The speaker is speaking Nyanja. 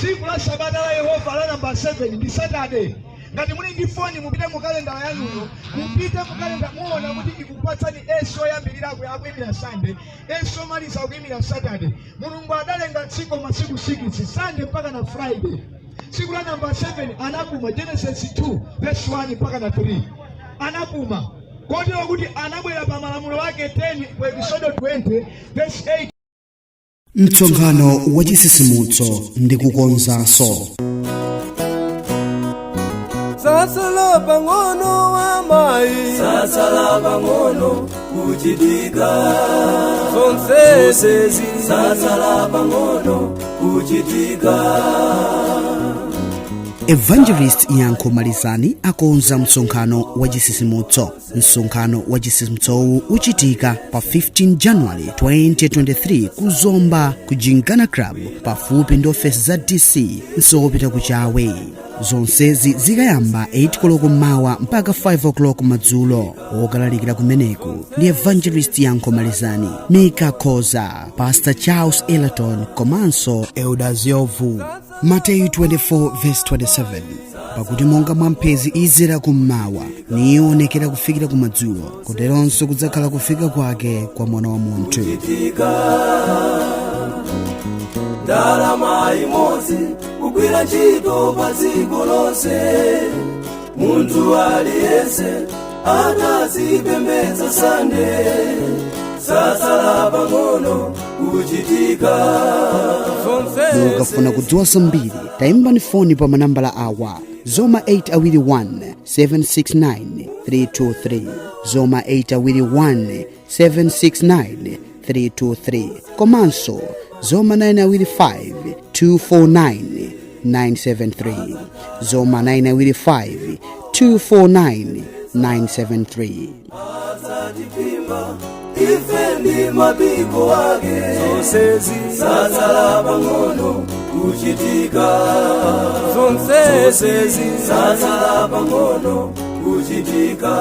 Siku la Sabata la Yehova la number 7 ndi Saturday. Ngati muli ndi phone mupite mu kalenda yanuyo, mupite mu kalenda muona kuti ikupatsani eso yambirira kuyimira Sunday, eso maliza kuyimira Saturday. Mulungu adalenga tsiku masiku 6, Sunday mpaka na Friday. Siku la number 7 anapuma Genesis 2 verse 1 mpaka na 3. Anapuma. Kodi kuti anabwera pa malamulo wake 10 ku episode 20 verse 8. Mtsongano wa chisisimutso ndi kukonzanso. Sasala bangono wa mai, sasala bangono kuchitika. Zonse sasala bangono kuchitika. Evangelist Yanko Malizani akonza msonkhano wa chisisimutso. Msonkhano wa chisisimutso uchitika pa 15 January 2023 ku Zomba ku Jingana Club pafupi ndi ofesi za DC nsopita kuchawe. Zonsezi zikayamba 8 koloko mawa mpaka 5 o'clock madzulo. Okalalikira kumeneku ndi Evangelist Yanko Malizani, Mika Khoza, Pastor Charles Elaton komanso Elders Yovu. Mateyu 24 verse 27. Pakuti monga mwampezi izira kummawa nionekera kufikira kumadzulo, koteronso kudzakhala kufika kwake kwa Mwana wa Munthu. Ndalama imodzi kugwira ntchito pa dziko lonse, munthu aliyense akazipembedza Sunday, sasala pang'ono kuchitika. Mukafuna kudziwa zambiri tayimbani foni pa manambala awa: Zoma 821 769 323, Zoma 821 769 323, komanso Zoma 925 249 973, Zoma 925 249 973. Ifendi mapiko wake, zonsezi sasala pang'ono kuchitika. Zonsezi sasala pang'ono kuchitika.